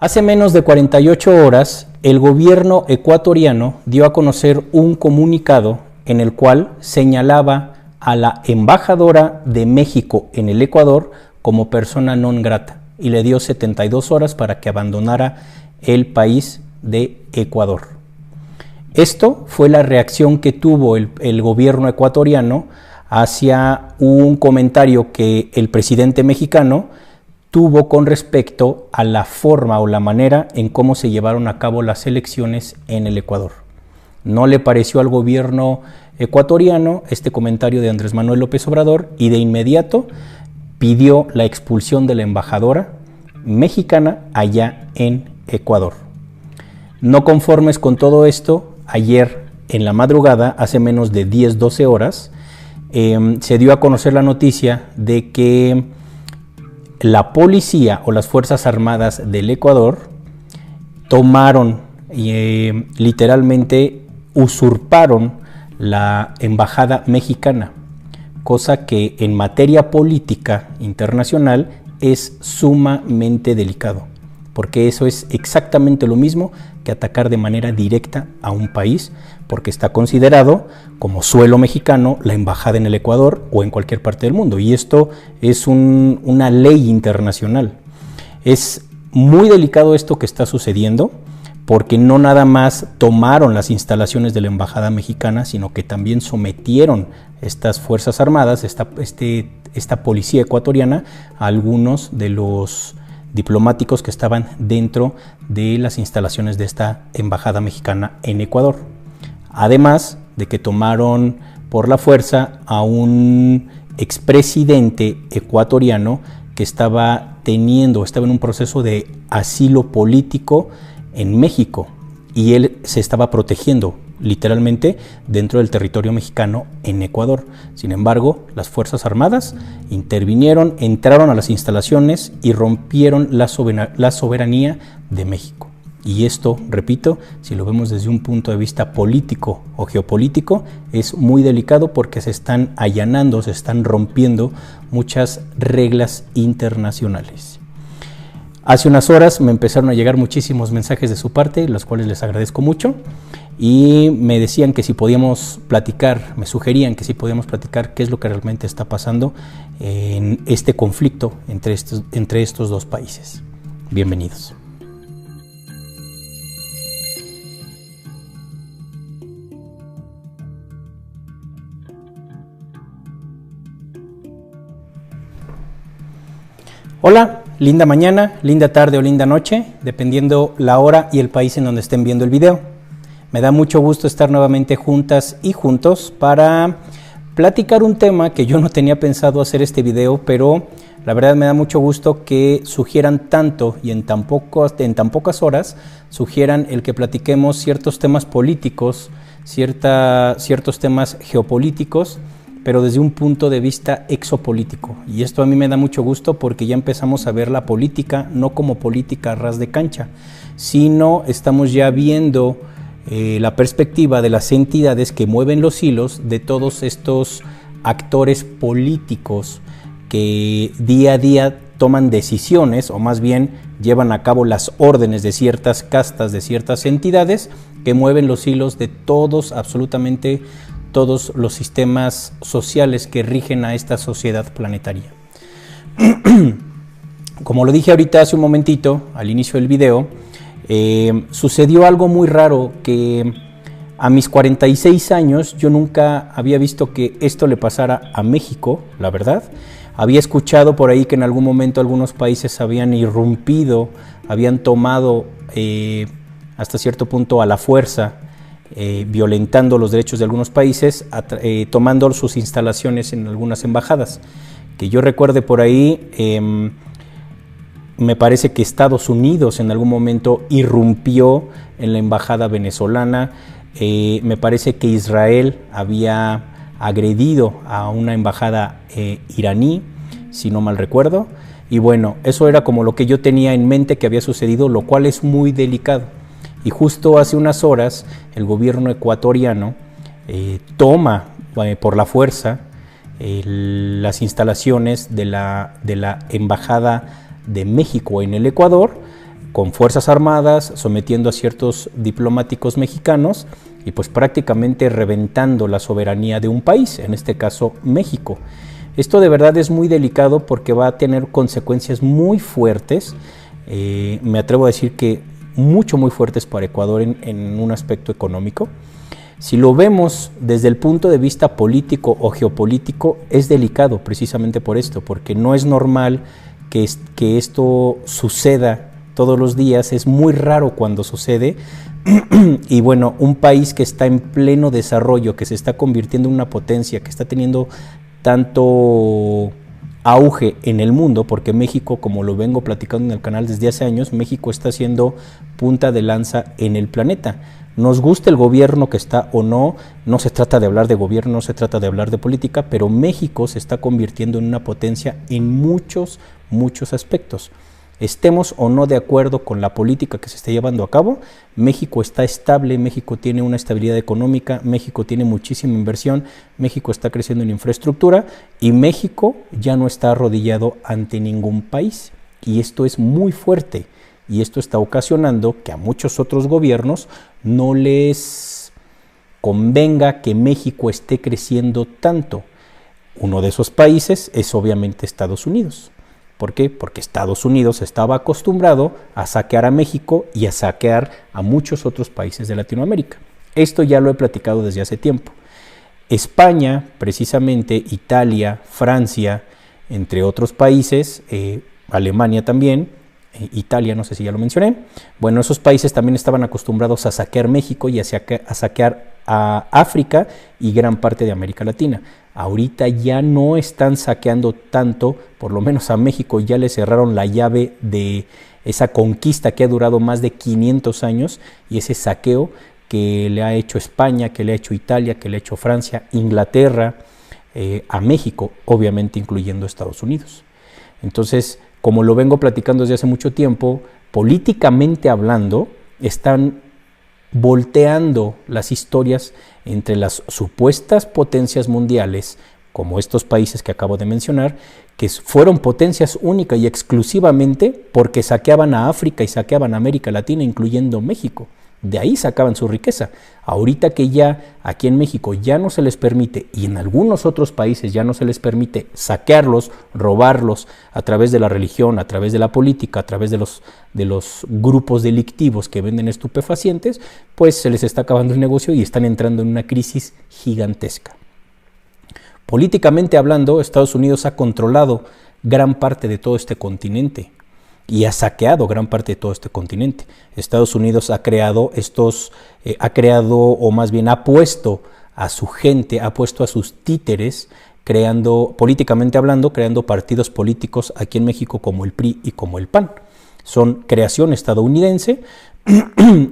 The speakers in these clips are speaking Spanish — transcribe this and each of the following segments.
Hace menos de 48 horas, el gobierno ecuatoriano dio a conocer un comunicado en el cual señalaba a la embajadora de México en el Ecuador como persona non grata y le dio 72 horas para que abandonara el país de Ecuador. Esto fue la reacción que tuvo el gobierno ecuatoriano hacia un comentario que el presidente mexicano tuvo con respecto a la forma o la manera en cómo se llevaron a cabo las elecciones en el Ecuador. No le pareció al gobierno ecuatoriano este comentario de Andrés Manuel López Obrador y de inmediato pidió la expulsión de la embajadora mexicana allá en Ecuador. No conformes con todo esto, ayer en la madrugada, hace menos de 10-12 horas, se dio a conocer la noticia de que la policía o las Fuerzas Armadas del Ecuador tomaron literalmente usurparon la embajada mexicana, cosa que en materia política internacional es sumamente delicado, porque eso es exactamente lo mismo que atacar de manera directa a un país, porque está considerado como suelo mexicano la embajada en el Ecuador o en cualquier parte del mundo, y esto es una ley internacional. Es muy delicado esto que está sucediendo, porque no nada más tomaron las instalaciones de la embajada mexicana, sino que también sometieron estas Fuerzas Armadas, esta policía ecuatoriana, a algunos de los diplomáticos que estaban dentro de las instalaciones de esta embajada mexicana en Ecuador. Además de que tomaron por la fuerza a un expresidente ecuatoriano que estaba en un proceso de asilo político en México, y él se estaba protegiendo literalmente dentro del territorio mexicano en Ecuador. Sin embargo, las Fuerzas Armadas intervinieron, entraron a las instalaciones y rompieron la soberanía de México. Y esto, repito, si lo vemos desde un punto de vista político o geopolítico, es muy delicado porque se están allanando, se están rompiendo muchas reglas internacionales. Hace unas horas me empezaron a llegar muchísimos mensajes de su parte, los cuales les agradezco mucho, y me decían que si podíamos platicar, me sugerían que si podíamos platicar qué es lo que realmente está pasando en este conflicto entre estos dos países. Bienvenidos. Hola, linda mañana, linda tarde o linda noche, dependiendo la hora y el país en donde estén viendo el video. Me da mucho gusto estar nuevamente juntas y juntos para platicar un tema que yo no tenía pensado hacer este video, pero la verdad me da mucho gusto que sugieran tanto y en tan pocas horas sugieran el que platiquemos ciertos temas políticos, ciertos temas geopolíticos, pero desde un punto de vista exopolítico. Y esto a mí me da mucho gusto porque ya empezamos a ver la política no como política a ras de cancha, sino estamos ya viendo la perspectiva de las entidades que mueven los hilos de todos estos actores políticos que día a día toman decisiones, o más bien llevan a cabo las órdenes de ciertas castas, de ciertas entidades que mueven los hilos de absolutamente todos los sistemas sociales que rigen a esta sociedad planetaria. Como lo dije ahorita hace un momentito, al inicio del video, sucedió algo muy raro que a mis 46 años yo nunca había visto que esto le pasara a México, la verdad. Había escuchado por ahí que en algún momento algunos países habían irrumpido, habían tomado hasta cierto punto a la fuerza, violentando los derechos de algunos países, tomando sus instalaciones en algunas embajadas. Que yo recuerde por ahí, me parece que Estados Unidos en algún momento irrumpió en la embajada venezolana, me parece que Israel había agredido a una embajada iraní, si no mal recuerdo, y bueno, eso era como lo que yo tenía en mente que había sucedido, lo cual es muy delicado. Y justo hace unas horas el gobierno ecuatoriano toma por la fuerza las instalaciones de la Embajada de México en el Ecuador, con fuerzas armadas, sometiendo a ciertos diplomáticos mexicanos y pues prácticamente reventando la soberanía de un país, en este caso México. Esto de verdad es muy delicado porque va a tener consecuencias muy fuertes, me atrevo a decir que muy fuertes para Ecuador en un aspecto económico. Si lo vemos desde el punto de vista político o geopolítico, es delicado precisamente por esto, porque no es normal que esto suceda todos los días, es muy raro cuando sucede. Y bueno, un país que está en pleno desarrollo, que se está convirtiendo en una potencia, que está teniendo tanto auge en el mundo, porque México, como lo vengo platicando en el canal desde hace años, México está siendo punta de lanza en el planeta. Nos gusta el gobierno que está o no, no se trata de hablar de gobierno, no se trata de hablar de política, pero México se está convirtiendo en una potencia en muchos aspectos. Estemos o no de acuerdo con la política que se está llevando a cabo, México está estable, México tiene una estabilidad económica, México tiene muchísima inversión, México está creciendo en infraestructura y México ya no está arrodillado ante ningún país. Y esto es muy fuerte y esto está ocasionando que a muchos otros gobiernos no les convenga que México esté creciendo tanto. Uno de esos países es obviamente Estados Unidos. ¿Por qué? Porque Estados Unidos estaba acostumbrado a saquear a México y a saquear a muchos otros países de Latinoamérica. Esto ya lo he platicado desde hace tiempo. España, precisamente, Italia, Francia, entre otros países, Alemania también, Italia, no sé si ya lo mencioné. Bueno, esos países también estaban acostumbrados a saquear México y a saquear a África y gran parte de América Latina. Ahorita ya no están saqueando tanto, por lo menos a México ya le cerraron la llave de esa conquista que ha durado más de 500 años y ese saqueo que le ha hecho España, que le ha hecho Italia, que le ha hecho Francia, Inglaterra, a México, obviamente incluyendo Estados Unidos. Entonces, como lo vengo platicando desde hace mucho tiempo, políticamente hablando, están volteando las historias entre las supuestas potencias mundiales, como estos países que acabo de mencionar, que fueron potencias única y exclusivamente porque saqueaban a África y saqueaban a América Latina, incluyendo México. De ahí sacaban su riqueza. Ahorita que ya aquí en México ya no se les permite y en algunos otros países ya no se les permite saquearlos, robarlos a través de la religión, a través de la política, a través de los grupos delictivos que venden estupefacientes, pues se les está acabando el negocio y están entrando en una crisis gigantesca. Políticamente hablando, Estados Unidos ha controlado gran parte de todo este continente y ha saqueado gran parte de todo este continente. Estados Unidos ha creado o más bien ha puesto a su gente, ha puesto a sus títeres, políticamente hablando, creando partidos políticos aquí en México como el PRI y como el PAN. Son creación estadounidense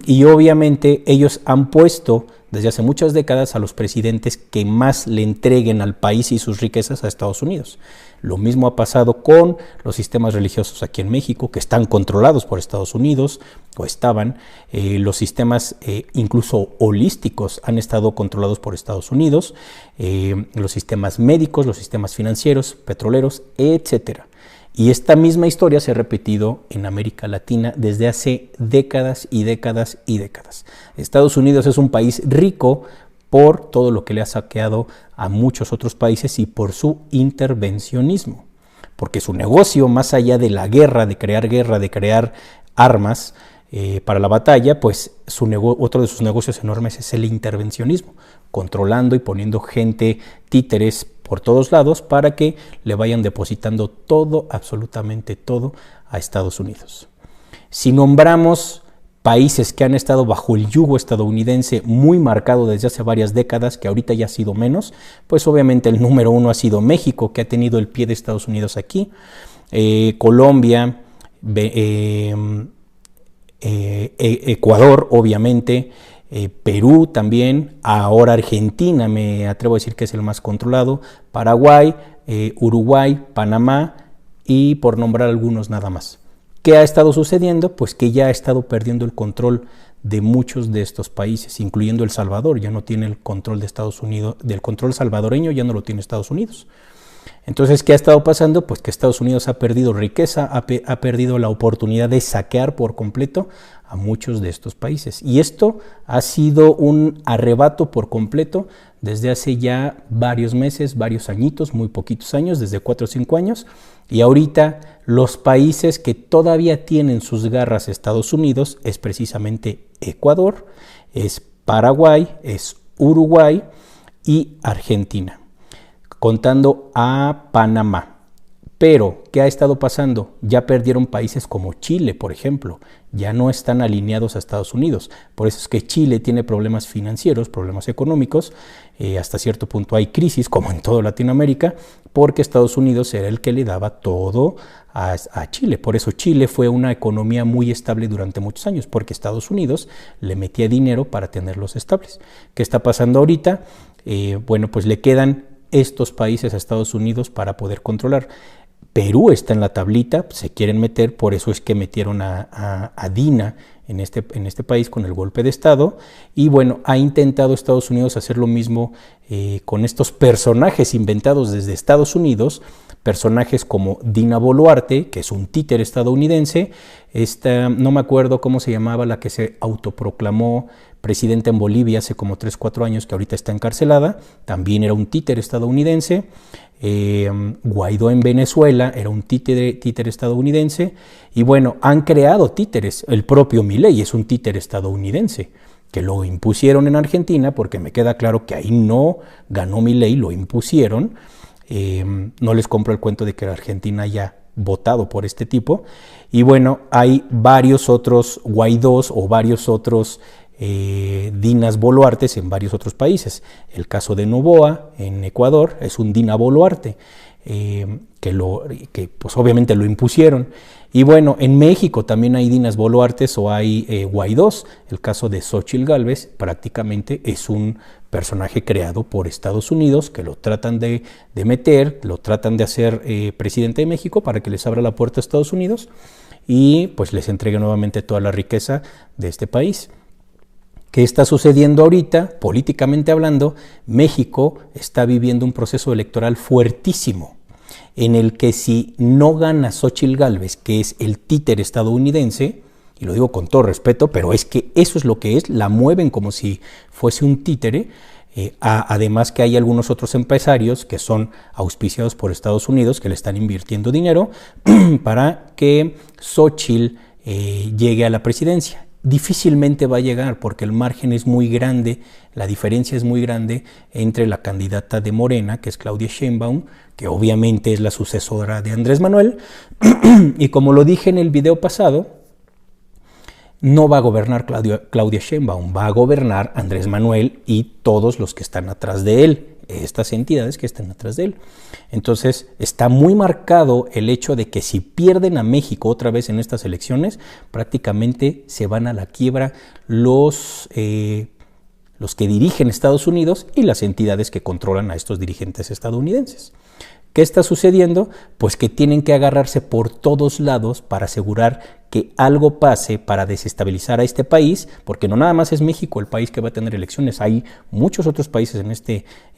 y obviamente ellos han puesto desde hace muchas décadas a los presidentes que más le entreguen al país y sus riquezas a Estados Unidos. Lo mismo ha pasado con los sistemas religiosos aquí en México, que están controlados por Estados Unidos, o estaban. Los sistemas incluso holísticos han estado controlados por Estados Unidos, los sistemas médicos, los sistemas financieros, petroleros, etcétera. Y esta misma historia se ha repetido en América Latina desde hace décadas y décadas y décadas. Estados Unidos es un país rico por todo lo que le ha saqueado a muchos otros países y por su intervencionismo. Porque su negocio, más allá de la guerra, de crear armas para la batalla, pues otro de sus negocios enormes es el intervencionismo, controlando y poniendo gente, títeres, por todos lados para que le vayan depositando todo, absolutamente todo, a Estados Unidos. Si nombramos países que han estado bajo el yugo estadounidense muy marcado desde hace varias décadas, que ahorita ya ha sido menos, pues obviamente el número uno ha sido México, que ha tenido el pie de Estados Unidos aquí, Colombia, Ecuador, obviamente, Perú también, ahora Argentina, me atrevo a decir que es el más controlado, Paraguay, Uruguay, Panamá y por nombrar algunos nada más. ¿Qué ha estado sucediendo? Pues que ya ha estado perdiendo el control de muchos de estos países, incluyendo El Salvador, ya no tiene el control de Estados Unidos, del control salvadoreño ya no lo tiene Estados Unidos. Entonces, ¿qué ha estado pasando? Pues que Estados Unidos ha perdido riqueza, ha perdido la oportunidad de saquear por completo a muchos de estos países. Y esto ha sido un arrebato por completo desde hace ya varios meses, varios añitos, muy poquitos años, desde 4 o 5 años. Y ahorita los países que todavía tienen sus garras a Estados Unidos es precisamente Ecuador, es Paraguay, es Uruguay y Argentina, contando a Panamá. Pero, ¿qué ha estado pasando? Ya perdieron países como Chile, por ejemplo. Ya no están alineados a Estados Unidos. Por eso es que Chile tiene problemas financieros, problemas económicos. Hasta cierto punto hay crisis, como en toda Latinoamérica, porque Estados Unidos era el que le daba todo a Chile. Por eso Chile fue una economía muy estable durante muchos años, porque Estados Unidos le metía dinero para tenerlos estables. ¿Qué está pasando ahorita? Bueno, pues le quedan estos países a Estados Unidos para poder controlar. Perú está en la tablita, se quieren meter, por eso es que metieron a Dina en este país con el golpe de Estado. Y bueno, ha intentado Estados Unidos hacer lo mismo con estos personajes inventados desde Estados Unidos, personajes como Dina Boluarte, que es un títere estadounidense, no me acuerdo cómo se llamaba la que se autoproclamó presidenta en Bolivia hace como 3 o 4 años, que ahorita está encarcelada, también era un títere estadounidense. Guaidó en Venezuela era un títere estadounidense. Y bueno, han creado títeres. El propio Milei es un títere estadounidense, que lo impusieron en Argentina, porque me queda claro que ahí no ganó Milei, lo impusieron. No les compro el cuento de que la Argentina haya votado por este tipo. Y bueno, hay varios otros Guaidós o varios otros Dinas Boluartes en varios otros países. El caso de Noboa en Ecuador es un Dina Boluarte, que pues obviamente lo impusieron. Y bueno, en México también hay Dinas Boluartes o hay Guaidós. El caso de Xóchitl Gálvez prácticamente es un personaje creado por Estados Unidos, que lo tratan de meter, lo tratan de hacer presidente de México para que les abra la puerta a Estados Unidos y pues les entregue nuevamente toda la riqueza de este país. ¿Qué está sucediendo ahorita? Políticamente hablando, México está viviendo un proceso electoral fuertísimo, en el que si no gana Xóchitl Gálvez, que es el títere estadounidense, y lo digo con todo respeto, pero es que eso es lo que es, la mueven como si fuese un títere, además que hay algunos otros empresarios que son auspiciados por Estados Unidos, que le están invirtiendo dinero para que Xóchitl llegue a la presidencia. Difícilmente va a llegar porque el margen es muy grande, la diferencia es muy grande entre la candidata de Morena, que es Claudia Sheinbaum, que obviamente es la sucesora de Andrés Manuel, y como lo dije en el video pasado, no va a gobernar Claudia Sheinbaum, va a gobernar Andrés Manuel y todos los que están atrás de él, estas entidades que están atrás de él. Entonces está muy marcado el hecho de que si pierden a México otra vez en estas elecciones, prácticamente se van a la quiebra los que dirigen Estados Unidos y las entidades que controlan a estos dirigentes estadounidenses. ¿Qué está sucediendo? Pues que tienen que agarrarse por todos lados para asegurar que algo pase para desestabilizar a este país, porque no nada más es México el país que va a tener elecciones, hay muchos otros países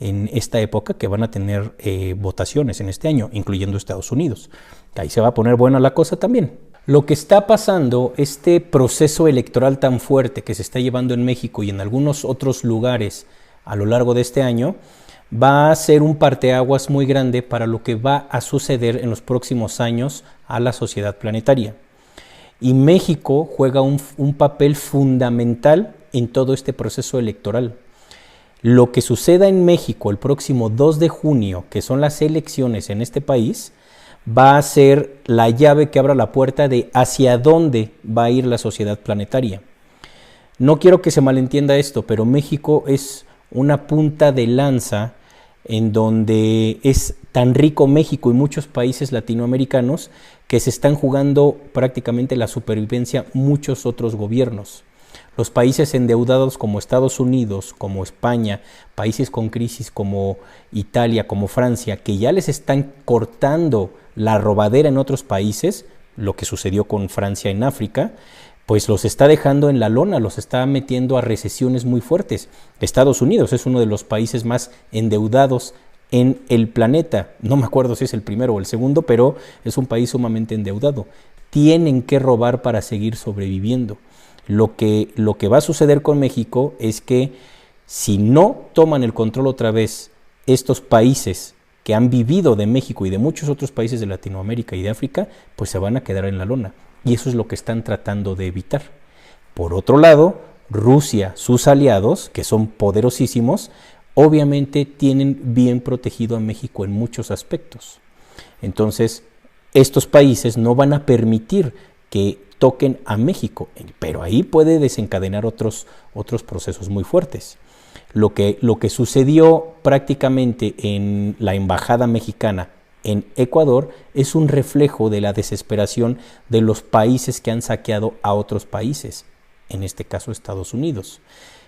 en esta época que van a tener votaciones en este año, incluyendo Estados Unidos. Ahí se va a poner buena la cosa también. Lo que está pasando, este proceso electoral tan fuerte que se está llevando en México y en algunos otros lugares a lo largo de este año, va a ser un parteaguas muy grande para lo que va a suceder en los próximos años a la sociedad planetaria. Y México juega un papel fundamental en todo este proceso electoral. Lo que suceda en México el próximo 2 de junio, que son las elecciones en este país, va a ser la llave que abra la puerta de hacia dónde va a ir la sociedad planetaria. No quiero que se malentienda esto, pero México es una punta de lanza en donde es tan rico México y muchos países latinoamericanos que se están jugando prácticamente la supervivencia muchos otros gobiernos. Los países endeudados como Estados Unidos, como España, países con crisis como Italia, como Francia, que ya les están cortando la robadera en otros países, lo que sucedió con Francia en África, pues los está dejando en la lona, los está metiendo a recesiones muy fuertes. Estados Unidos es uno de los países más endeudados en el planeta. No me acuerdo si es el primero o el segundo, pero es un país sumamente endeudado. Tienen que robar para seguir sobreviviendo. Lo que va a suceder con México es que si no toman el control otra vez estos países que han vivido de México y de muchos otros países de Latinoamérica y de África, pues se van a quedar en la lona. Y eso es lo que están tratando de evitar. Por otro lado, Rusia, sus aliados, que son poderosísimos, obviamente tienen bien protegido a México en muchos aspectos. Entonces, estos países no van a permitir que toquen a México, pero ahí puede desencadenar otros procesos muy fuertes. Lo que sucedió prácticamente en la embajada mexicana en Ecuador es un reflejo de la desesperación de los países que han saqueado a otros países, en este caso Estados Unidos.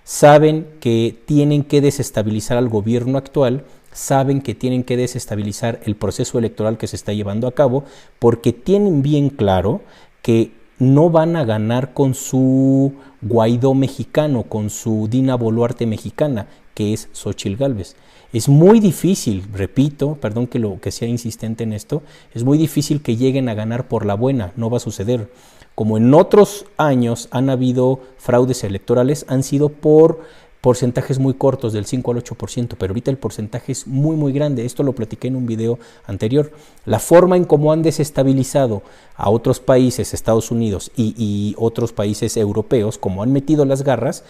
Saben que tienen que desestabilizar al gobierno actual, saben que tienen que desestabilizar el proceso electoral que se está llevando a cabo, porque tienen bien claro que no van a ganar con su Guaidó mexicano, con su Dina Boluarte mexicana, que es Xóchitl Gálvez. Es muy difícil, repito, perdón que sea insistente en esto, es muy difícil que lleguen a ganar por la buena, no va a suceder. Como en otros años han habido fraudes electorales, han sido por porcentajes muy cortos, del 5 al 8%, pero ahorita el porcentaje es muy muy grande. Esto lo platiqué en un video anterior. La forma en cómo han desestabilizado a otros países, Estados Unidos y otros países europeos, como han metido las garras,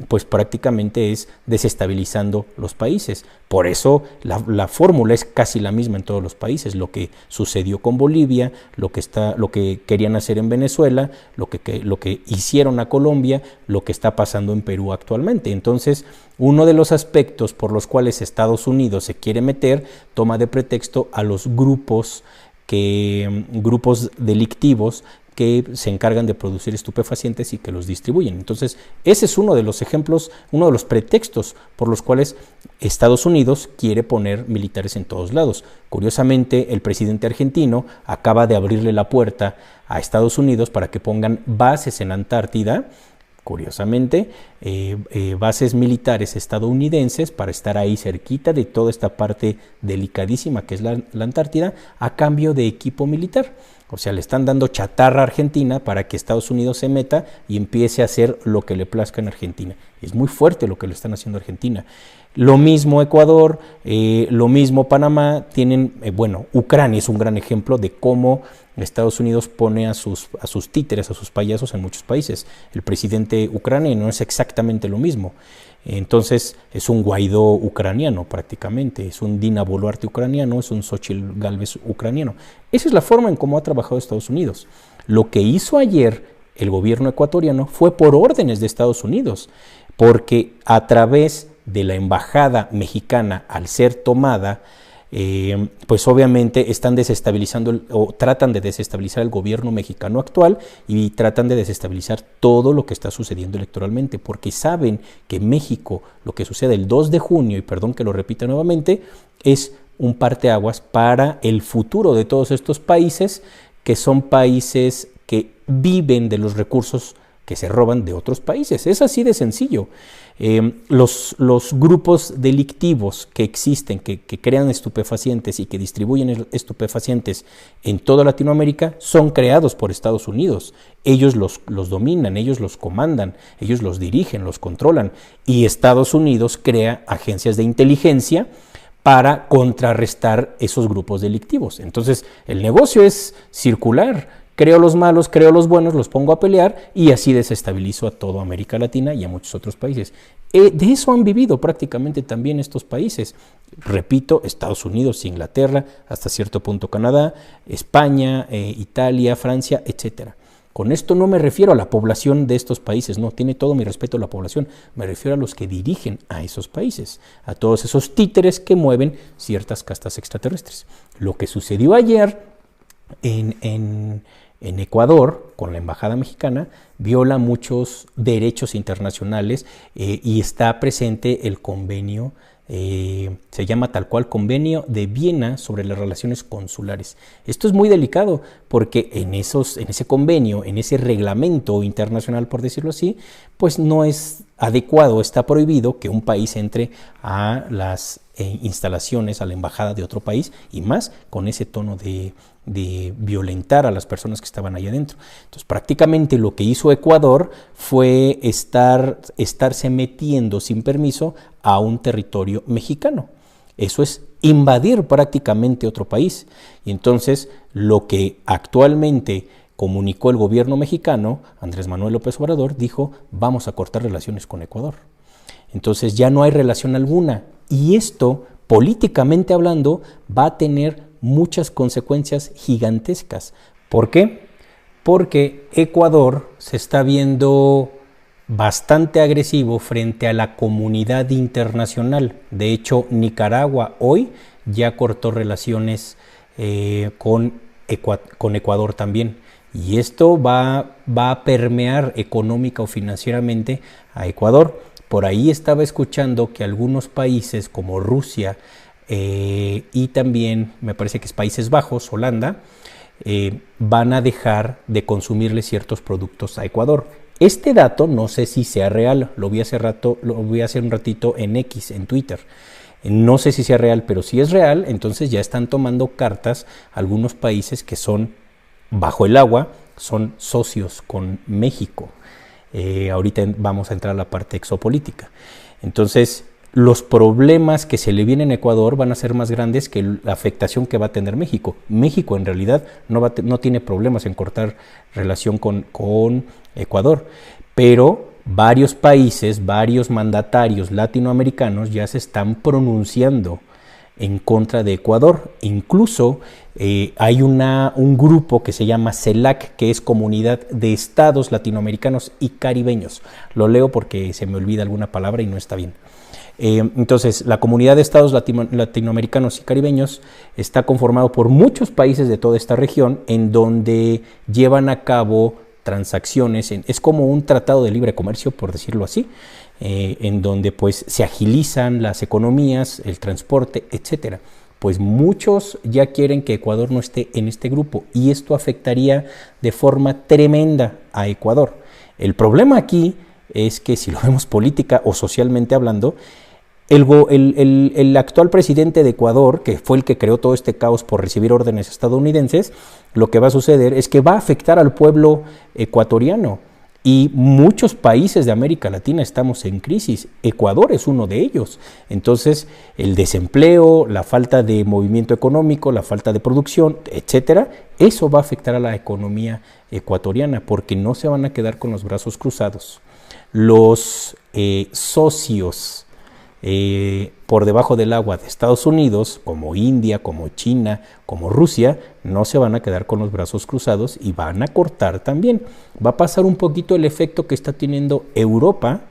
pues prácticamente es desestabilizando los países. Por eso la fórmula es casi la misma en todos los países. Lo que sucedió con Bolivia, lo que querían hacer en Venezuela, lo que hicieron a Colombia, lo que está pasando en Perú actualmente. Entonces, uno de los aspectos por los cuales Estados Unidos se quiere meter, toma de pretexto a los grupos delictivos que se encargan de producir estupefacientes y que los distribuyen. Entonces, ese es uno de los ejemplos, uno de los pretextos por los cuales Estados Unidos quiere poner militares en todos lados. Curiosamente, el presidente argentino acaba de abrirle la puerta a Estados Unidos para que pongan bases en Antártida, curiosamente, bases militares estadounidenses para estar ahí cerquita de toda esta parte delicadísima que es la Antártida, a cambio de equipo militar. O sea, le están dando chatarra a Argentina para que Estados Unidos se meta y empiece a hacer lo que le plazca en Argentina. Es muy fuerte lo que le están haciendo a Argentina. Lo mismo Ecuador, lo mismo Panamá, tienen, Ucrania es un gran ejemplo de cómo Estados Unidos pone a sus títeres, a sus payasos en muchos países. El presidente ucraniano es exactamente lo mismo. Entonces es un Guaidó ucraniano prácticamente, es un Dina Boluarte ucraniano, es un Xóchitl Gálvez ucraniano. Esa es la forma en cómo ha trabajado Estados Unidos. Lo que hizo ayer el gobierno ecuatoriano fue por órdenes de Estados Unidos, porque a través de la embajada mexicana, al ser tomada, pues obviamente están desestabilizando o tratan de desestabilizar el gobierno mexicano actual y tratan de desestabilizar todo lo que está sucediendo electoralmente, porque saben que México, lo que sucede el 2 de junio, y perdón que lo repita nuevamente, es un parteaguas para el futuro de todos estos países, que son países que viven de los recursos que se roban de otros países. Es así de sencillo. Los grupos delictivos que existen, que crean estupefacientes y que distribuyen estupefacientes en toda Latinoamérica, son creados por Estados Unidos. Ellos los dominan, ellos los comandan, ellos los dirigen, los controlan. Y Estados Unidos crea agencias de inteligencia para contrarrestar esos grupos delictivos. Entonces, el negocio es circular. Creo los malos, creo los buenos, los pongo a pelear y así desestabilizo a toda América Latina y a muchos otros países. De eso han vivido prácticamente también estos países. Repito, Estados Unidos, Inglaterra, hasta cierto punto Canadá, España, Italia, Francia, etc. Con esto no me refiero a la población de estos países, no, tiene todo mi respeto a la población, me refiero a los que dirigen a esos países, a todos esos títeres que mueven ciertas castas extraterrestres. Lo que sucedió ayer en Ecuador, con la embajada mexicana, viola muchos derechos internacionales y está presente el convenio, se llama tal cual Convenio de Viena sobre las relaciones consulares. Esto es muy delicado porque en ese convenio, en ese reglamento internacional, por decirlo así, pues no es adecuado, está prohibido que un país entre a las instalaciones, a la embajada de otro país, y más con ese tono de violentar a las personas que estaban ahí adentro. Entonces prácticamente lo que hizo Ecuador fue estarse metiendo sin permiso a un territorio mexicano. Eso es invadir prácticamente otro país. Y entonces lo que actualmente comunicó el gobierno mexicano, Andrés Manuel López Obrador, dijo: vamos a cortar relaciones con Ecuador. Entonces ya no hay relación alguna, y esto, políticamente hablando, va a tener muchas consecuencias gigantescas. ¿Por qué? Porque Ecuador se está viendo bastante agresivo frente a la comunidad internacional. De hecho, Nicaragua hoy ya cortó relaciones con Ecuador también. Y esto va a permear económica o financieramente a Ecuador. Por ahí estaba escuchando que algunos países como Rusia y también me parece que es Países Bajos, Holanda, van a dejar de consumirle ciertos productos a Ecuador. Este dato no sé si sea real, lo vi hace un ratito en X, en Twitter. No sé si sea real, pero si es real, entonces ya están tomando cartas algunos países que son bajo el agua, son socios con México. Ahorita vamos a entrar a la parte exopolítica. Entonces, los problemas que se le vienen a Ecuador van a ser más grandes que la afectación que va a tener México. México en realidad no tiene problemas en cortar relación con Ecuador, pero varios países, varios mandatarios latinoamericanos ya se están pronunciando en contra de Ecuador. Incluso hay un grupo que se llama CELAC, que es Comunidad de Estados Latinoamericanos y Caribeños. Lo leo porque se me olvida alguna palabra y no está bien. Entonces, la Comunidad de Estados Latinoamericanos y Caribeños está conformado por muchos países de toda esta región, en donde llevan a cabo transacciones, es como un tratado de libre comercio, por decirlo así, en donde pues se agilizan las economías, el transporte, etcétera. Pues muchos ya quieren que Ecuador no esté en este grupo, y esto afectaría de forma tremenda a Ecuador. El problema aquí es que, si lo vemos política o socialmente hablando, el actual presidente de Ecuador, que fue el que creó todo este caos por recibir órdenes estadounidenses, lo que va a suceder es que va a afectar al pueblo ecuatoriano. Y muchos países de América Latina estamos en crisis. Ecuador es uno de ellos. Entonces, el desempleo, la falta de movimiento económico, la falta de producción, etcétera, eso va a afectar a la economía ecuatoriana, porque no se van a quedar con los brazos cruzados. Los socios por debajo del agua de Estados Unidos, como India, como China, como Rusia, no se van a quedar con los brazos cruzados y van a cortar también. Va a pasar un poquito el efecto que está teniendo Europa,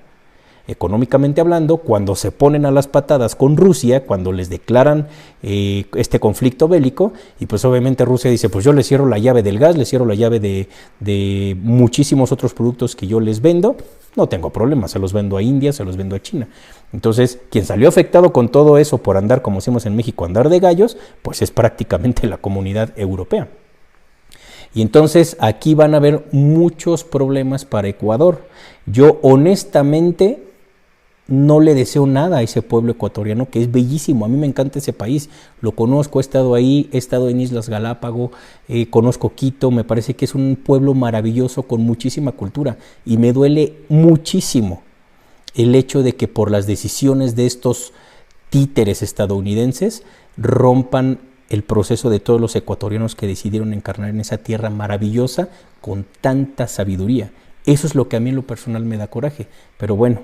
económicamente hablando, cuando se ponen a las patadas con Rusia, cuando les declaran este conflicto bélico, y pues obviamente Rusia dice: pues yo les cierro la llave del gas, les cierro la llave de muchísimos otros productos que yo les vendo, no tengo problema, se los vendo a India, se los vendo a China. Entonces, quien salió afectado con todo eso por andar, como decimos en México, andar de gallos, pues es prácticamente la Comunidad Europea. Y entonces aquí van a haber muchos problemas para Ecuador. Yo honestamente no le deseo nada a ese pueblo ecuatoriano, que es bellísimo. A mí me encanta ese país, lo conozco, he estado ahí, he estado en Islas Galápagos, conozco Quito, me parece que es un pueblo maravilloso con muchísima cultura, y me duele muchísimo el hecho de que por las decisiones de estos títeres estadounidenses rompan el proceso de todos los ecuatorianos que decidieron encarnar en esa tierra maravillosa con tanta sabiduría. Eso es lo que a mí en lo personal me da coraje, pero bueno,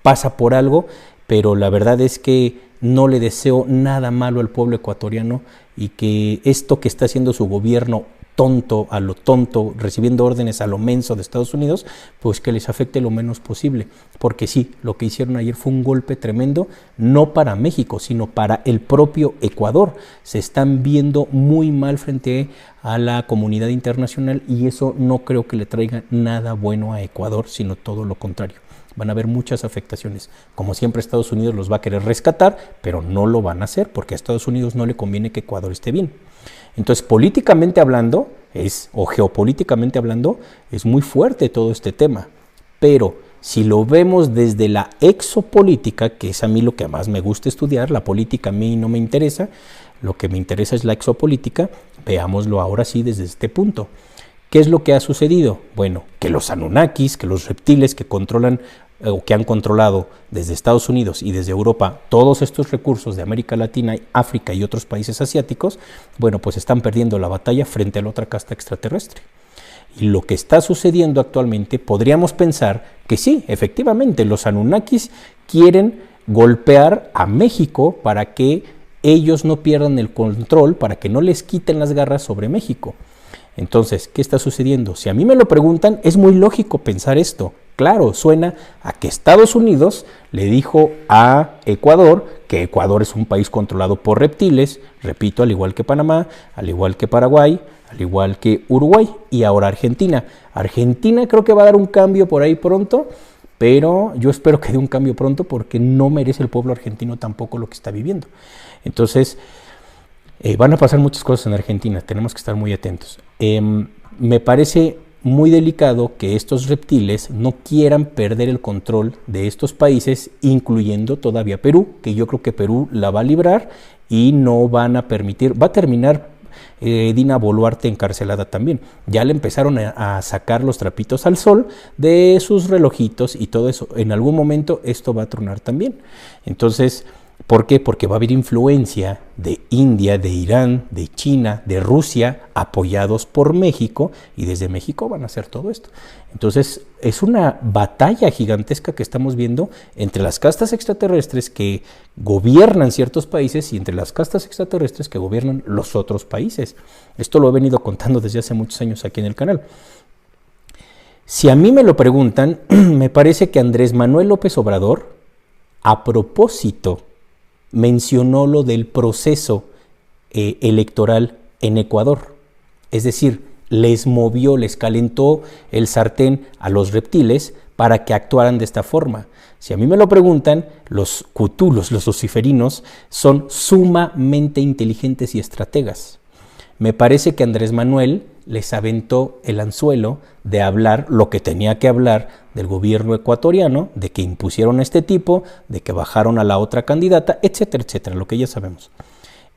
pasa por algo, pero la verdad es que no le deseo nada malo al pueblo ecuatoriano, y que esto que está haciendo su gobierno tonto, a lo tonto, recibiendo órdenes a lo menso de Estados Unidos, pues que les afecte lo menos posible, porque sí, lo que hicieron ayer fue un golpe tremendo, no para México, sino para el propio Ecuador. Se están viendo muy mal frente a la comunidad internacional, y eso no creo que le traiga nada bueno a Ecuador, sino todo lo contrario. Van a haber muchas afectaciones. Como siempre, Estados Unidos los va a querer rescatar, pero no lo van a hacer, porque a Estados Unidos no le conviene que Ecuador esté bien. Entonces, políticamente hablando, o geopolíticamente hablando, es muy fuerte todo este tema. Pero Si lo vemos desde la exopolítica, que es a mí lo que más me gusta estudiar, la política a mí no me interesa, lo que me interesa es la exopolítica, veámoslo ahora sí desde este punto. ¿Qué es lo que ha sucedido? Bueno, que los Anunnakis, que los reptiles que controlan o que han controlado desde Estados Unidos y desde Europa todos estos recursos de América Latina, África y otros países asiáticos, bueno, pues están perdiendo la batalla frente a la otra casta extraterrestre. Y lo que está sucediendo actualmente, podríamos pensar que sí, efectivamente, los Anunnakis quieren golpear a México para que ellos no pierdan el control, para que no les quiten las garras sobre México. Entonces, ¿qué está sucediendo? Si a mí me lo preguntan, es muy lógico pensar esto. Claro, suena a que Estados Unidos le dijo a Ecuador que Ecuador es un país controlado por reptiles, repito, al igual que Panamá, al igual que Paraguay, al igual que Uruguay y ahora Argentina. Argentina creo que va a dar un cambio por ahí pronto, pero yo espero que dé un cambio pronto porque no merece el pueblo argentino tampoco lo que está viviendo. Entonces, van a pasar muchas cosas en Argentina, tenemos que estar muy atentos. Me parece muy delicado que estos reptiles no quieran perder el control de estos países, incluyendo todavía Perú, que yo creo que Perú la va a librar y no van a permitir, va a terminar Dina Boluarte encarcelada también. Ya le empezaron a sacar los trapitos al sol de sus relojitos y todo eso. En algún momento esto va a tronar también. Entonces, ¿por qué? Porque va a haber influencia de India, de Irán, de China, de Rusia, apoyados por México, y desde México van a hacer todo esto. Entonces, es una batalla gigantesca que estamos viendo entre las castas extraterrestres que gobiernan ciertos países y entre las castas extraterrestres que gobiernan los otros países. Esto lo he venido contando desde hace muchos años aquí en el canal. Si a mí me lo preguntan, me parece que Andrés Manuel López Obrador, a propósito, mencionó lo del proceso electoral en Ecuador. Es decir, les movió, les calentó el sartén a los reptiles para que actuaran de esta forma. Si a mí me lo preguntan, los cutulos, los luciferinos, son sumamente inteligentes y estrategas. Me parece que Andrés Manuel les aventó el anzuelo de hablar lo que tenía que hablar del gobierno ecuatoriano, de que impusieron a este tipo, de que bajaron a la otra candidata, etcétera, etcétera, lo que ya sabemos.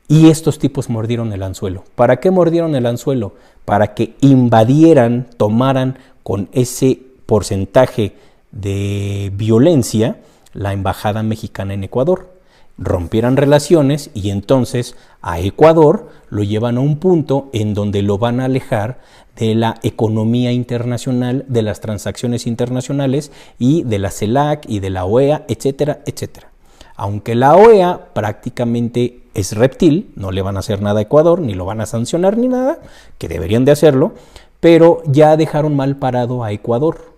Y estos tipos mordieron el anzuelo. ¿Para qué mordieron el anzuelo? Para que invadieran, tomaran con ese porcentaje de violencia la embajada mexicana en Ecuador, rompieran relaciones y entonces a Ecuador lo llevan a un punto en donde lo van a alejar de la economía internacional, de las transacciones internacionales y de la CELAC y de la OEA, etcétera, etcétera. Aunque la OEA prácticamente es reptil, no le van a hacer nada a Ecuador, ni lo van a sancionar ni nada, que deberían de hacerlo, pero ya dejaron mal parado a Ecuador.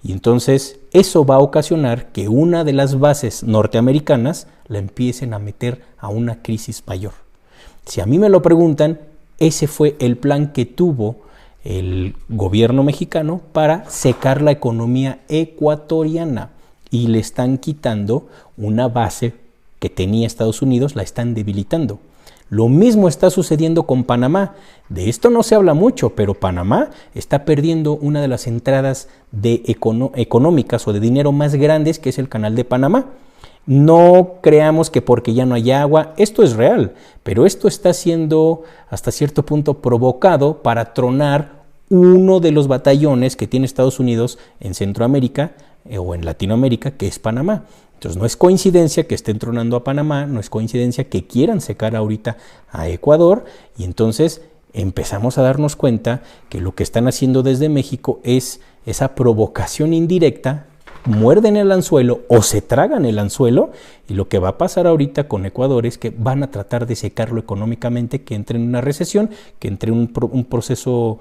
Y entonces eso va a ocasionar que una de las bases norteamericanas la empiecen a meter a una crisis mayor. Si a mí me lo preguntan, ese fue el plan que tuvo el gobierno mexicano para secar la economía ecuatoriana y le están quitando una base que tenía Estados Unidos, la están debilitando. Lo mismo está sucediendo con Panamá. De esto no se habla mucho, pero Panamá está perdiendo una de las entradas económicas o de dinero más grandes, que es el Canal de Panamá. No creamos que porque ya no hay agua, esto es real, pero esto está siendo hasta cierto punto provocado para tronar uno de los batallones que tiene Estados Unidos en Centroamérica o en Latinoamérica, que es Panamá. Entonces no es coincidencia que estén tronando a Panamá, no es coincidencia que quieran secar ahorita a Ecuador, y entonces empezamos a darnos cuenta que lo que están haciendo desde México es esa provocación indirecta, muerden el anzuelo o se tragan el anzuelo, y lo que va a pasar ahorita con Ecuador es que van a tratar de secarlo económicamente, que entre en una recesión, que entre un proceso,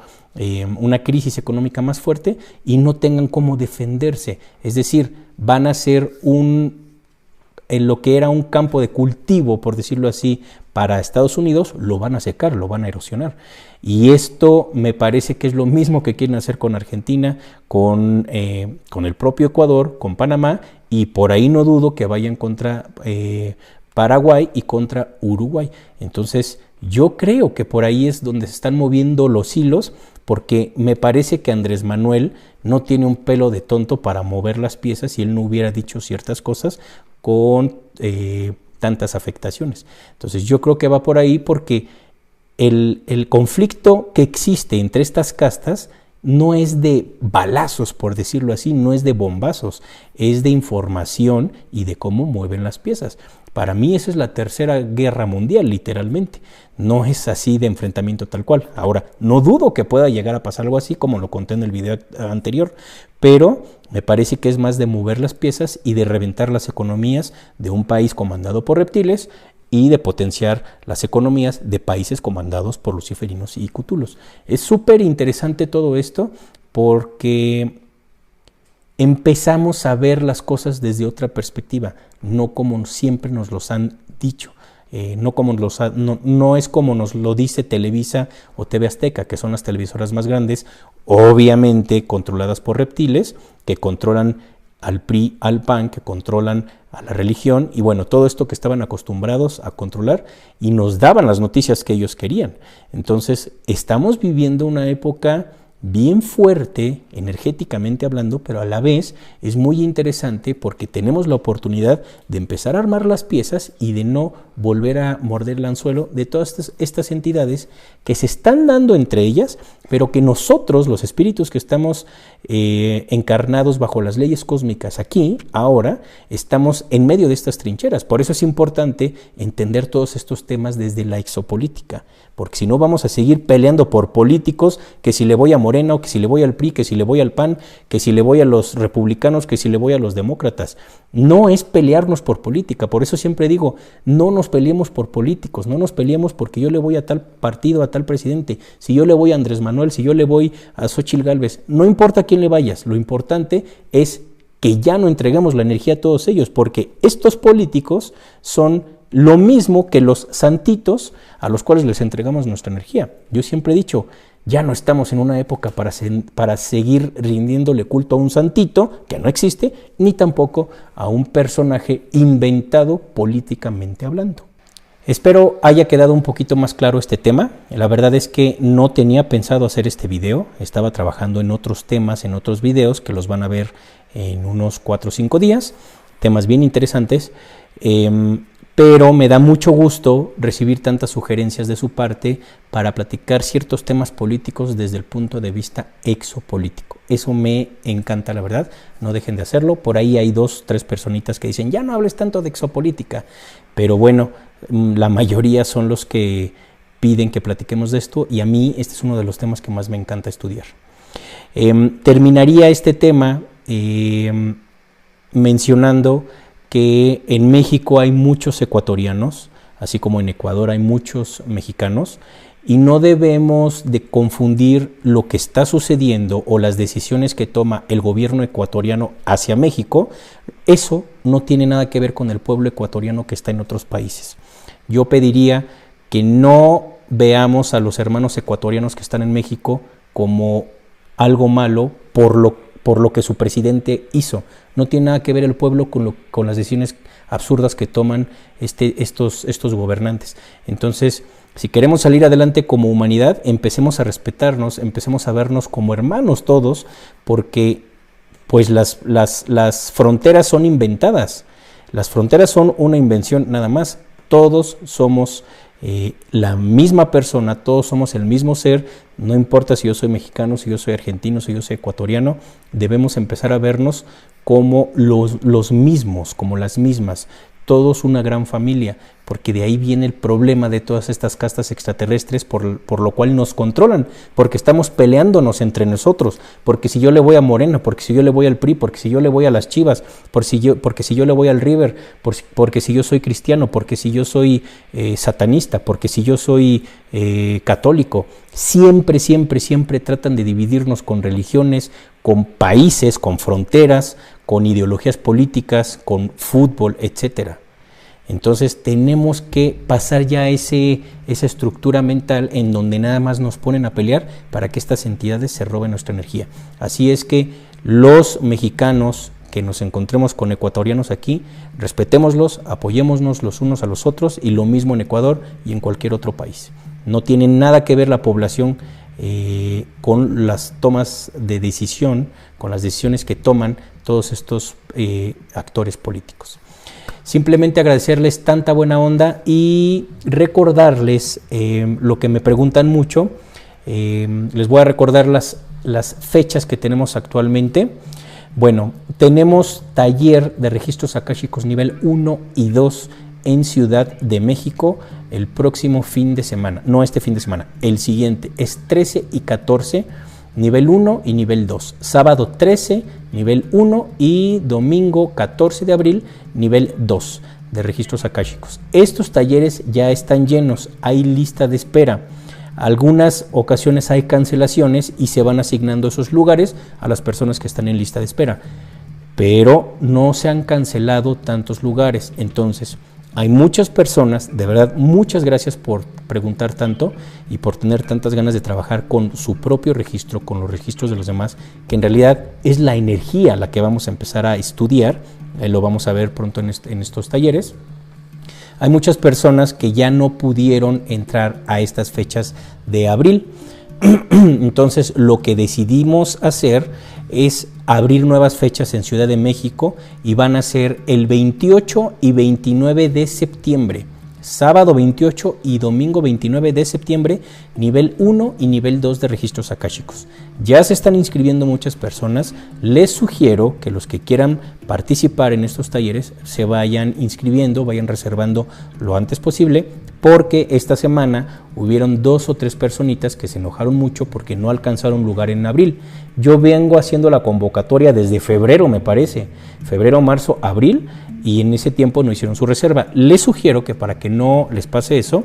una crisis económica más fuerte y no tengan cómo defenderse. Es decir, van a ser en lo que era un campo de cultivo, por decirlo así, para Estados Unidos, lo van a secar, lo van a erosionar. Y esto me parece que es lo mismo que quieren hacer con Argentina, con el propio Ecuador, con Panamá, y por ahí no dudo que vayan contra Paraguay y contra Uruguay. Entonces, yo creo que por ahí es donde se están moviendo los hilos porque me parece que Andrés Manuel no tiene un pelo de tonto para mover las piezas si él no hubiera dicho ciertas cosas con tantas afectaciones. Entonces yo creo que va por ahí, porque el conflicto que existe entre estas castas no es de balazos, por decirlo así, no es de bombazos, es de información y de cómo mueven las piezas. Para mí esa es la tercera guerra mundial, literalmente. No es así de enfrentamiento tal cual. Ahora, no dudo que pueda llegar a pasar algo así, como lo conté en el video anterior, pero me parece que es más de mover las piezas y de reventar las economías de un país comandado por reptiles y de potenciar las economías de países comandados por luciferinos y cutulos. Es súper interesante todo esto, porque empezamos a ver las cosas desde otra perspectiva, no como siempre nos los han dicho. No es como nos lo dice Televisa o TV Azteca, que son las televisoras más grandes, obviamente controladas por reptiles, que controlan al PRI, al PAN, que controlan a la religión, y bueno, todo esto que estaban acostumbrados a controlar, y nos daban las noticias que ellos querían. Entonces, estamos viviendo una época bien fuerte, energéticamente hablando, pero a la vez es muy interesante porque tenemos la oportunidad de empezar a armar las piezas y de no volver a morder el anzuelo de todas estas entidades que se están dando entre ellas, pero que nosotros, los espíritus que estamos encarnados bajo las leyes cósmicas aquí, ahora, estamos en medio de estas trincheras. Por eso es importante entender todos estos temas desde la exopolítica, porque si no vamos a seguir peleando por políticos, que si le voy a Morena, o que si le voy al PRI, que si le voy al PAN, que si le voy a los republicanos, que si le voy a los demócratas. No es pelearnos por política. Por eso siempre digo, no nos peleemos por políticos, no nos peleemos porque yo le voy a tal partido, a tal presidente, si yo le voy a Andrés Manuel, si yo le voy a Xóchitl Gálvez, no importa a quién le vayas, lo importante es que ya no entreguemos la energía a todos ellos, porque estos políticos son lo mismo que los santitos a los cuales les entregamos nuestra energía. Yo siempre he dicho, ya no estamos en una época para seguir rindiéndole culto a un santito que no existe, ni tampoco a un personaje inventado políticamente hablando. Espero haya quedado un poquito más claro este tema. La verdad es que no tenía pensado hacer este video, estaba trabajando en otros temas, en otros videos que los van a ver en unos 4 o 5 días, temas bien interesantes, pero me da mucho gusto recibir tantas sugerencias de su parte para platicar ciertos temas políticos desde el punto de vista exopolítico. Eso me encanta, la verdad, no dejen de hacerlo. Por ahí hay 2 o 3 personitas que dicen, ya no hables tanto de exopolítica, pero bueno, la mayoría son los que piden que platiquemos de esto, y a mí este es uno de los temas que más me encanta estudiar. Terminaría este tema mencionando que en México hay muchos ecuatorianos, así como en Ecuador hay muchos mexicanos, y no debemos de confundir lo que está sucediendo o las decisiones que toma el gobierno ecuatoriano hacia México. Eso no tiene nada que ver con el pueblo ecuatoriano que está en otros países. Yo pediría que no veamos a los hermanos ecuatorianos que están en México como algo malo por lo que su presidente hizo. No tiene nada que ver el pueblo con las decisiones absurdas que toman estos gobernantes. Entonces, si queremos salir adelante como humanidad, empecemos a respetarnos, empecemos a vernos como hermanos todos, porque pues las fronteras son inventadas. Las fronteras son una invención nada más. Todos somos la misma persona, todos somos el mismo ser, no importa si yo soy mexicano, si yo soy argentino, si yo soy ecuatoriano, debemos empezar a vernos como los mismos, como las mismas, todos una gran familia, porque de ahí viene el problema de todas estas castas extraterrestres por lo cual nos controlan, porque estamos peleándonos entre nosotros, porque si yo le voy a Morena, porque si yo le voy al PRI, porque si yo le voy a las Chivas, porque si yo le voy al River, porque si yo soy cristiano, porque si yo soy satanista, porque si yo soy católico, siempre tratan de dividirnos con religiones, con países, con fronteras, con ideologías políticas, con fútbol, etcétera. Entonces tenemos que pasar ya esa estructura mental en donde nada más nos ponen a pelear para que estas entidades se roben nuestra energía. Así es que los mexicanos que nos encontremos con ecuatorianos aquí, respetémoslos, apoyémonos los unos a los otros, y lo mismo en Ecuador y en cualquier otro país. No tiene nada que ver la población con las tomas de decisión, con las decisiones que toman todos estos actores políticos. Simplemente agradecerles tanta buena onda y recordarles lo que me preguntan mucho. Les voy a recordar las fechas que tenemos actualmente. Bueno, tenemos taller de registros akáshicos nivel 1 y 2 en Ciudad de México el próximo fin de semana, no este fin de semana, el siguiente, es 13 y 14, nivel 1 y nivel 2, sábado 13, nivel 1 y domingo 14 de abril, nivel 2 de registros akáshicos. Estos talleres ya están llenos, hay lista de espera. Algunas ocasiones hay cancelaciones y se van asignando esos lugares a las personas que están en lista de espera, pero no se han cancelado tantos lugares. Entonces, hay muchas personas, de verdad, muchas gracias por preguntar tanto y por tener tantas ganas de trabajar con su propio registro, con los registros de los demás, que en realidad es la energía la que vamos a empezar a estudiar, lo vamos a ver pronto en estos talleres. Hay muchas personas que ya no pudieron entrar a estas fechas de abril. Entonces, lo que decidimos hacer es abrir nuevas fechas en Ciudad de México y van a ser el 28 y 29 de septiembre. Sábado 28 y domingo 29 de septiembre, nivel 1 y nivel 2 de registros akáshicos. Ya se están inscribiendo muchas personas. Les sugiero que los que quieran participar en estos talleres se vayan inscribiendo, vayan reservando lo antes posible, porque esta semana hubieron 2 o 3 personitas que se enojaron mucho porque no alcanzaron lugar en abril. Yo vengo haciendo la convocatoria desde febrero, me parece, febrero, marzo, abril, y en ese tiempo no hicieron su reserva. Les sugiero que para que no les pase eso,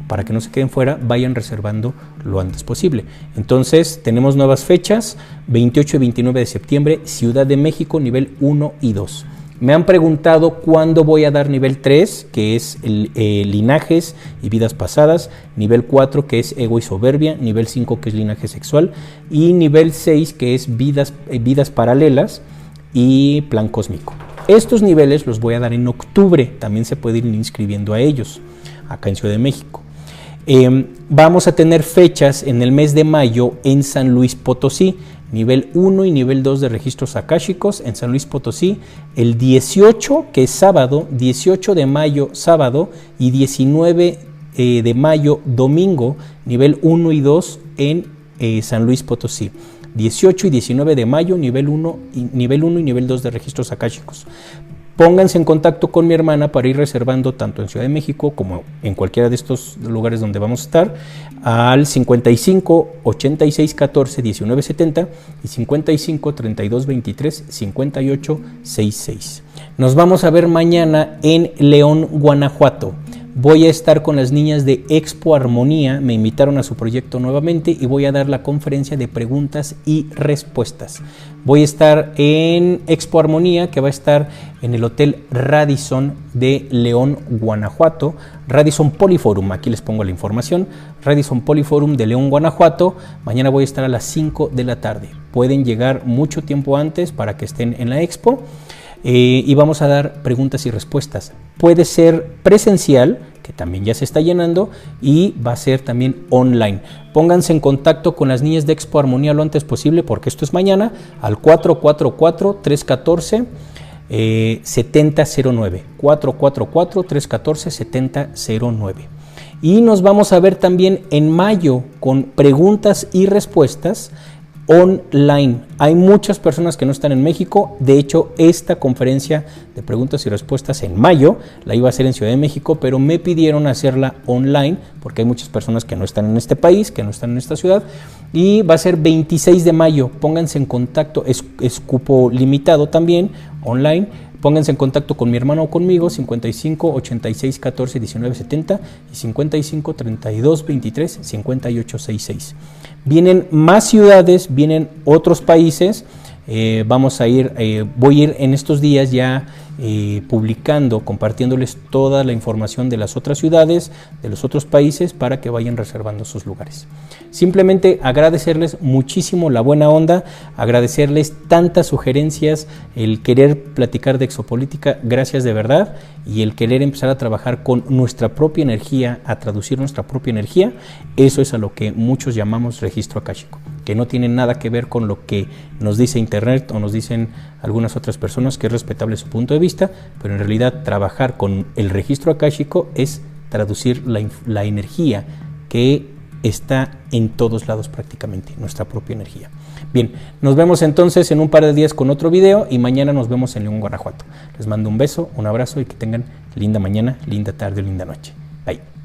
para que no se queden fuera, vayan reservando lo antes posible. Entonces, tenemos nuevas fechas, 28 y 29 de septiembre, Ciudad de México, nivel 1 y 2. Me han preguntado cuándo voy a dar nivel 3, que es linajes y vidas pasadas, nivel 4, que es ego y soberbia, nivel 5, que es linaje sexual, y nivel 6, que es vidas paralelas y plan cósmico. Estos niveles los voy a dar en octubre, también se puede ir inscribiendo a ellos, acá en Ciudad de México. Vamos a tener fechas en el mes de mayo en San Luis Potosí, nivel 1 y nivel 2 de registros akáshicos en San Luis Potosí, el 18, que es sábado, 18 de mayo sábado y 19 de mayo domingo, nivel 1 y 2 en San Luis Potosí. 18 y 19 de mayo, nivel 1 y nivel 2 de registros akáshicos. Pónganse en contacto con mi hermana para ir reservando tanto en Ciudad de México como en cualquiera de estos lugares donde vamos a estar al 55 86 14 19 70 y 55 32 23 58 66. Nos vamos a ver mañana en León, Guanajuato. Voy a estar con las niñas de Expo Armonía, me invitaron a su proyecto nuevamente y voy a dar la conferencia de preguntas y respuestas. Voy a estar en Expo Armonía, que va a estar en el Hotel Radisson de León, Guanajuato. Radisson Poliforum, aquí les pongo la información. Radisson Poliforum de León, Guanajuato. Mañana voy a estar a las 5 de la tarde. Pueden llegar mucho tiempo antes para que estén en la expo. Y vamos a dar preguntas y respuestas. Puede ser presencial, que también ya se está llenando, y va a ser también online. Pónganse en contacto con las niñas de Expo Armonía lo antes posible, porque esto es mañana, al 444-314-7009. 444-314-7009. Y nos vamos a ver también en mayo con preguntas y respuestas online. Hay muchas personas que no están en México. De hecho, esta conferencia de preguntas y respuestas en mayo la iba a hacer en Ciudad de México, pero me pidieron hacerla online porque hay muchas personas que no están en este país, que no están en esta ciudad, y va a ser 26 de mayo. Pónganse en contacto, es cupo limitado también, online. Pónganse en contacto con mi hermano o conmigo, 55 86 14 19 70 y 55 32 23 58 66. Vienen más ciudades, vienen otros países. voy a ir en estos días ya publicando, compartiéndoles toda la información de las otras ciudades, de los otros países, para que vayan reservando sus lugares. Simplemente agradecerles muchísimo la buena onda, agradecerles tantas sugerencias, el querer platicar de exopolítica, gracias de verdad, y el querer empezar a trabajar con nuestra propia energía, a traducir nuestra propia energía. Eso es a lo que muchos llamamos registro akáshico, que no tiene nada que ver con lo que nos dice Internet o nos dicen algunas otras personas, que es respetable su punto de vista, pero en realidad trabajar con el registro akáshico es traducir la energía que está en todos lados prácticamente, nuestra propia energía. Bien, nos vemos entonces en un par de días con otro video y mañana nos vemos en León, Guanajuato. Les mando un beso, un abrazo y que tengan linda mañana, linda tarde o linda noche. Bye.